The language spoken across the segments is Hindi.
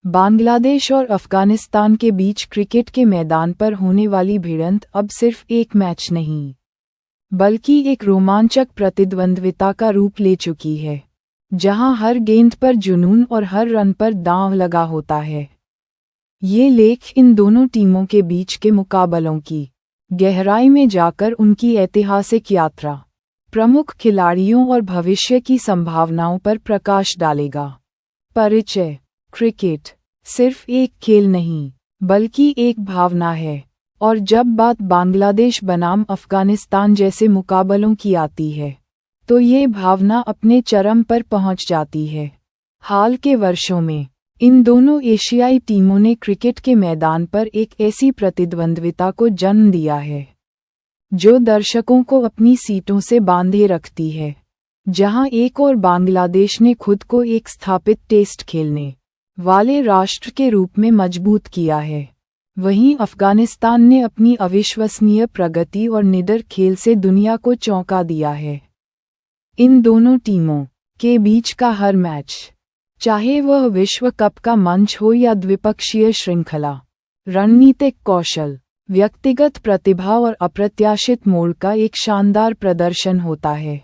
बांग्लादेश और अफगानिस्तान के बीच क्रिकेट के मैदान पर होने वाली भिड़ंत अब सिर्फ एक मैच नहीं, बल्कि एक रोमांचक प्रतिद्वंद्विता का रूप ले चुकी है, जहां हर गेंद पर जुनून और हर रन पर दांव लगा होता है। ये लेख इन दोनों टीमों के बीच के मुकाबलों की गहराई में जाकर उनकी ऐतिहासिक यात्रा, प्रमुख खिलाड़ियों और भविष्य की संभावनाओं पर प्रकाश डालेगा। परिचय। क्रिकेट सिर्फ एक खेल नहीं, बल्कि एक भावना है, और जब बात बांग्लादेश बनाम अफगानिस्तान जैसे मुकाबलों की आती है, तो ये भावना अपने चरम पर पहुंच जाती है। हाल के वर्षों में इन दोनों एशियाई टीमों ने क्रिकेट के मैदान पर एक ऐसी प्रतिद्वंद्विता को जन्म दिया है, जो दर्शकों को अपनी सीटों से बांधे रखती है। जहां एक और बांग्लादेश ने खुद को एक स्थापित टेस्ट खेलने वाले राष्ट्र के रूप में मजबूत किया है, वहीं अफगानिस्तान ने अपनी अविश्वसनीय प्रगति और निडर खेल से दुनिया को चौंका दिया है। इन दोनों टीमों के बीच का हर मैच, चाहे वह विश्व कप का मंच हो या द्विपक्षीय श्रृंखला, रणनीतिक कौशल, व्यक्तिगत प्रतिभा और अप्रत्याशित मोड़ का एक शानदार प्रदर्शन होता है।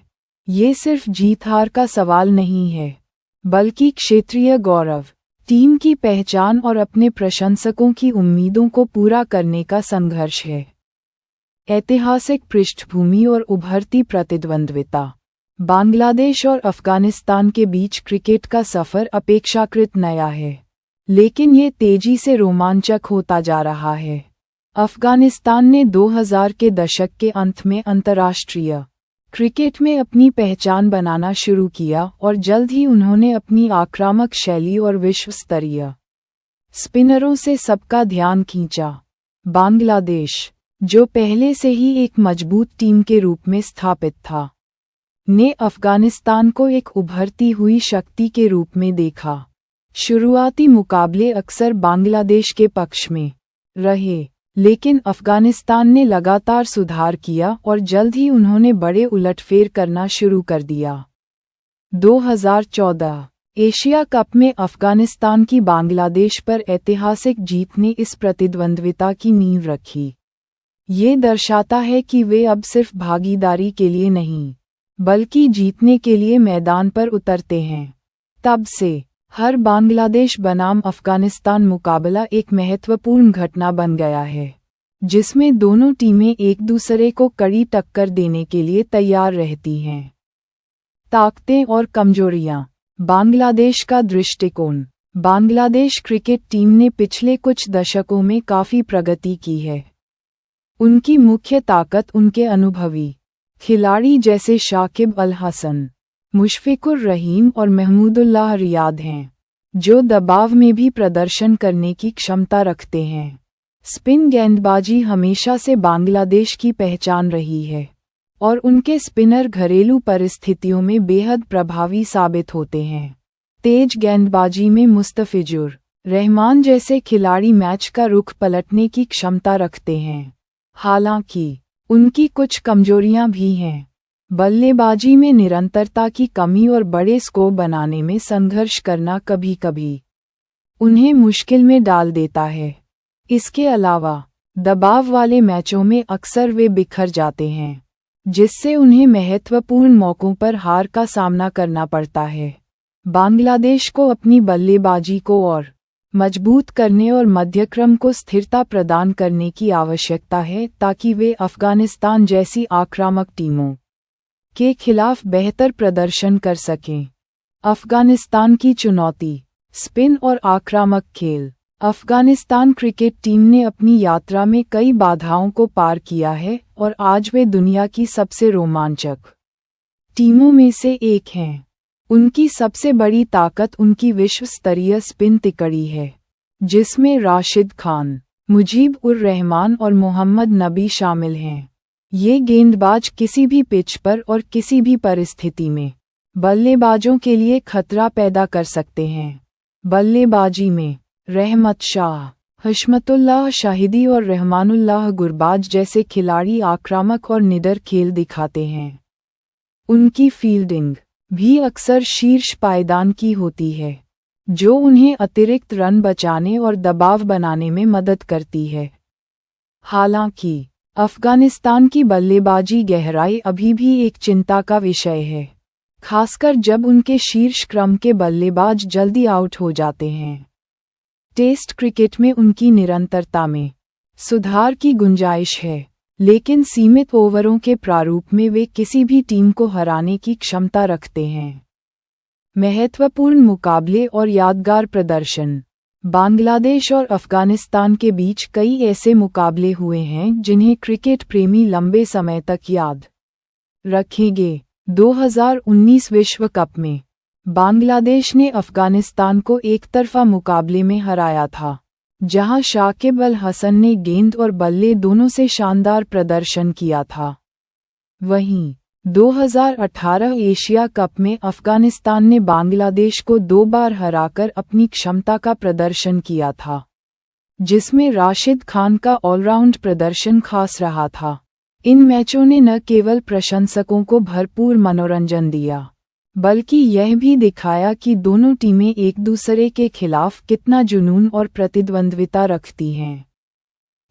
ये सिर्फ जीत हार का सवाल नहीं है, बल्कि क्षेत्रीय गौरव, टीम की पहचान और अपने प्रशंसकों की उम्मीदों को पूरा करने का संघर्ष है। ऐतिहासिक पृष्ठभूमि और उभरती प्रतिद्वंद्विता। बांग्लादेश और अफगानिस्तान के बीच क्रिकेट का सफ़र अपेक्षाकृत नया है, लेकिन ये तेजी से रोमांचक होता जा रहा है। अफगानिस्तान ने 2000 के दशक के अंत में अंतर्राष्ट्रीय क्रिकेट में अपनी पहचान बनाना शुरू किया और जल्द ही उन्होंने अपनी आक्रामक शैली और विश्व स्तरीय स्पिनरों से सबका ध्यान खींचा। बांग्लादेश, जो पहले से ही एक मजबूत टीम के रूप में स्थापित था, ने अफगानिस्तान को एक उभरती हुई शक्ति के रूप में देखा। शुरुआती मुकाबले अक्सर बांग्लादेश के पक्ष में रहे, लेकिन अफगानिस्तान ने लगातार सुधार किया और जल्द ही उन्होंने बड़े उलटफेर करना शुरू कर दिया। 2014 एशिया कप में अफगानिस्तान की बांग्लादेश पर ऐतिहासिक जीत ने इस प्रतिद्वंद्विता की नींव रखी। ये दर्शाता है कि वे अब सिर्फ भागीदारी के लिए नहीं, बल्कि जीतने के लिए मैदान पर उतरते हैं। तब से हर बांग्लादेश बनाम अफगानिस्तान मुकाबला एक महत्वपूर्ण घटना बन गया है, जिसमें दोनों टीमें एक दूसरे को कड़ी टक्कर देने के लिए तैयार रहती हैं। ताकतें और कमजोरियां। बांग्लादेश का दृष्टिकोण। बांग्लादेश क्रिकेट टीम ने पिछले कुछ दशकों में काफ़ी प्रगति की है। उनकी मुख्य ताकत उनके अनुभवी खिलाड़ी जैसे शाकिब अल हसन, मुशफिकुर रहीम और महमूदुल्लाह रियाद हैं, जो दबाव में भी प्रदर्शन करने की क्षमता रखते हैं। स्पिन गेंदबाजी हमेशा से बांग्लादेश की पहचान रही है, और उनके स्पिनर घरेलू परिस्थितियों में बेहद प्रभावी साबित होते हैं। तेज गेंदबाजी में मुस्तफिजुर रहमान जैसे खिलाड़ी मैच का रुख पलटने की क्षमता रखते हैं। हालांकि उनकी कुछ कमजोरियां भी हैं। बल्लेबाजी में निरंतरता की कमी और बड़े स्कोर बनाने में संघर्ष करना कभी कभी उन्हें मुश्किल में डाल देता है। इसके अलावा दबाव वाले मैचों में अक्सर वे बिखर जाते हैं, जिससे उन्हें महत्वपूर्ण मौकों पर हार का सामना करना पड़ता है। बांग्लादेश को अपनी बल्लेबाजी को और मजबूत करने और मध्यक्रम को स्थिरता प्रदान करने की आवश्यकता है, ताकि वे अफगानिस्तान जैसी आक्रामक टीमों के खिलाफ बेहतर प्रदर्शन कर सकें। अफगानिस्तान की चुनौती। स्पिन और आक्रामक खेल। अफगानिस्तान क्रिकेट टीम ने अपनी यात्रा में कई बाधाओं को पार किया है और आज वे दुनिया की सबसे रोमांचक टीमों में से एक हैं। उनकी सबसे बड़ी ताकत उनकी विश्व स्तरीय स्पिन तिकड़ी है, जिसमें राशिद खान, मुजीब उर रहमान और मोहम्मद नबी शामिल हैं। ये गेंदबाज किसी भी पिच पर और किसी भी परिस्थिति में बल्लेबाजों के लिए खतरा पैदा कर सकते हैं। बल्लेबाजी में रहमत शाह, हशमतुल्लाह शाहिदी और रहमानुल्लाह गुरबाज जैसे खिलाड़ी आक्रामक और निडर खेल दिखाते हैं। उनकी फील्डिंग भी अक्सर शीर्ष पायदान की होती है, जो उन्हें अतिरिक्त रन बचाने और दबाव बनाने में मदद करती है। हालांकि अफगानिस्तान की बल्लेबाजी गहराई अभी भी एक चिंता का विषय है, खासकर जब उनके शीर्ष क्रम के बल्लेबाज जल्दी आउट हो जाते हैं। टेस्ट क्रिकेट में उनकी निरंतरता में सुधार की गुंजाइश है, लेकिन सीमित ओवरों के प्रारूप में वे किसी भी टीम को हराने की क्षमता रखते हैं। महत्वपूर्ण मुकाबले और यादगार प्रदर्शन। बांग्लादेश और अफगानिस्तान के बीच कई ऐसे मुकाबले हुए हैं जिन्हें क्रिकेट प्रेमी लंबे समय तक याद रखेंगे। 2019 विश्व कप में बांग्लादेश ने अफगानिस्तान को एकतरफा मुकाबले में हराया था, जहां शाकिब अल हसन ने गेंद और बल्ले दोनों से शानदार प्रदर्शन किया था। वहीं 2018 एशिया कप में अफगानिस्तान ने बांग्लादेश को 2 बार हराकर अपनी क्षमता का प्रदर्शन किया था, जिसमें राशिद खान का ऑलराउंड प्रदर्शन खास रहा था। इन मैचों ने न केवल प्रशंसकों को भरपूर मनोरंजन दिया, बल्कि यह भी दिखाया कि दोनों टीमें एक दूसरे के खिलाफ कितना जुनून और प्रतिद्वंद्विता रखती हैं।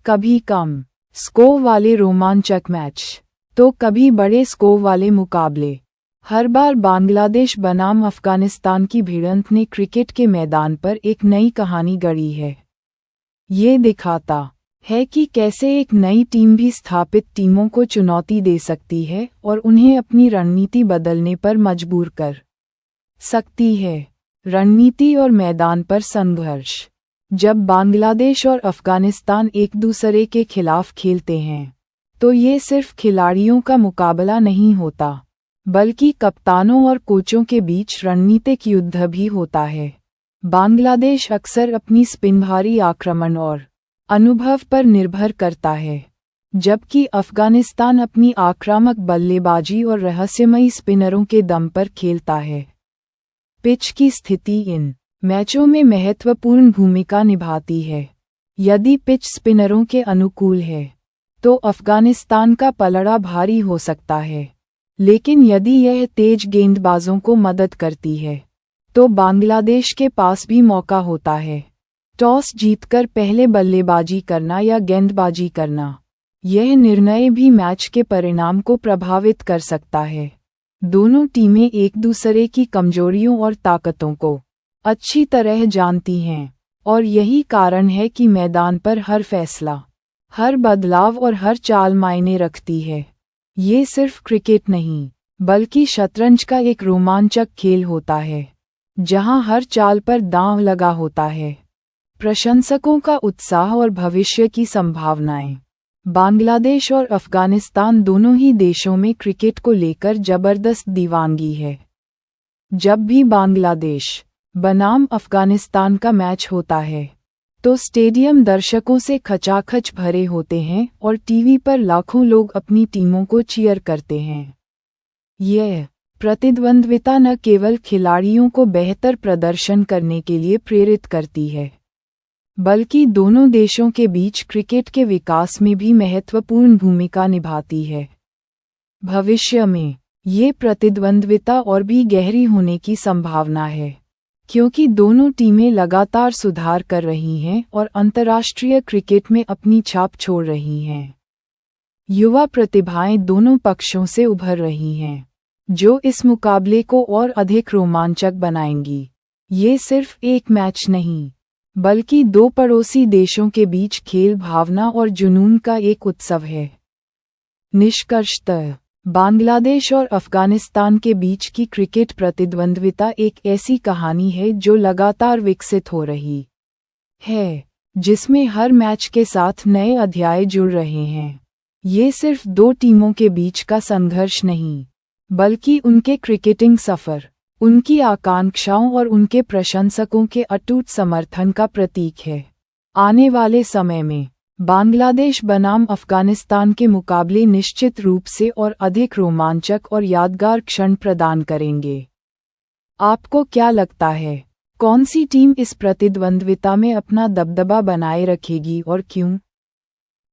कभी कम स्कोर वाले रोमांचक मैच, तो कभी बड़े स्कोर वाले मुकाबले। हर बार बांग्लादेश बनाम अफगानिस्तान की भिड़ंत ने क्रिकेट के मैदान पर एक नई कहानी गढ़ी है। ये दिखाता है कि कैसे एक नई टीम भी स्थापित टीमों को चुनौती दे सकती है और उन्हें अपनी रणनीति बदलने पर मजबूर कर सकती है। रणनीति और मैदान पर संघर्ष। जब बांग्लादेश और अफगानिस्तान एक दूसरे के खिलाफ खेलते हैं, तो ये सिर्फ खिलाड़ियों का मुकाबला नहीं होता, बल्कि कप्तानों और कोचों के बीच रणनीतिक युद्ध भी होता है। बांग्लादेश अक्सर अपनी स्पिनभारी आक्रमण और अनुभव पर निर्भर करता है, जबकि अफगानिस्तान अपनी आक्रामक बल्लेबाजी और रहस्यमयी स्पिनरों के दम पर खेलता है। पिच की स्थिति इन मैचों में महत्वपूर्ण भूमिका निभाती है। यदि पिच स्पिनरों के अनुकूल है, तो अफगानिस्तान का पलड़ा भारी हो सकता है, लेकिन यदि यह तेज गेंदबाजों को मदद करती है, तो बांग्लादेश के पास भी मौका होता है। टॉस जीतकर पहले बल्लेबाजी करना या गेंदबाजी करना, यह निर्णय भी मैच के परिणाम को प्रभावित कर सकता है। दोनों टीमें एक दूसरे की कमजोरियों और ताकतों को अच्छी तरह जानती हैं, और यही कारण है कि मैदान पर हर फैसला, हर बदलाव और हर चाल मायने रखती है। ये सिर्फ क्रिकेट नहीं, बल्कि शतरंज का एक रोमांचक खेल होता है, जहां हर चाल पर दांव लगा होता है। प्रशंसकों का उत्साह और भविष्य की संभावनाएं। बांग्लादेश और अफगानिस्तान दोनों ही देशों में क्रिकेट को लेकर जबरदस्त दीवानगी है। जब भी बांग्लादेश बनाम अफगानिस्तान का मैच होता है, तो स्टेडियम दर्शकों से खचाखच भरे होते हैं और टीवी पर लाखों लोग अपनी टीमों को चीयर करते हैं। यह प्रतिद्वंद्विता न केवल खिलाड़ियों को बेहतर प्रदर्शन करने के लिए प्रेरित करती है, बल्कि दोनों देशों के बीच क्रिकेट के विकास में भी महत्वपूर्ण भूमिका निभाती है। भविष्य में ये प्रतिद्वंद्विता और भी गहरी होने की संभावना है, क्योंकि दोनों टीमें लगातार सुधार कर रही हैं और अंतर्राष्ट्रीय क्रिकेट में अपनी छाप छोड़ रही हैं। युवा प्रतिभाएं दोनों पक्षों से उभर रही हैं, जो इस मुकाबले को और अधिक रोमांचक बनाएंगी। ये सिर्फ एक मैच नहीं, बल्कि दो पड़ोसी देशों के बीच खेल भावना और जुनून का एक उत्सव है। निष्कर्षतः बांग्लादेश और अफगानिस्तान के बीच की क्रिकेट प्रतिद्वंद्विता एक ऐसी कहानी है जो लगातार विकसित हो रही है, जिसमें हर मैच के साथ नए अध्याय जुड़ रहे हैं। ये सिर्फ दो टीमों के बीच का संघर्ष नहीं, बल्कि उनके क्रिकेटिंग सफर, उनकी आकांक्षाओं और उनके प्रशंसकों के अटूट समर्थन का प्रतीक है। आने वाले समय में बांग्लादेश बनाम अफगानिस्तान के मुकाबले निश्चित रूप से और अधिक रोमांचक और यादगार क्षण प्रदान करेंगे। आपको क्या लगता है, कौन सी टीम इस प्रतिद्वंद्विता में अपना दबदबा बनाए रखेगी और क्यों?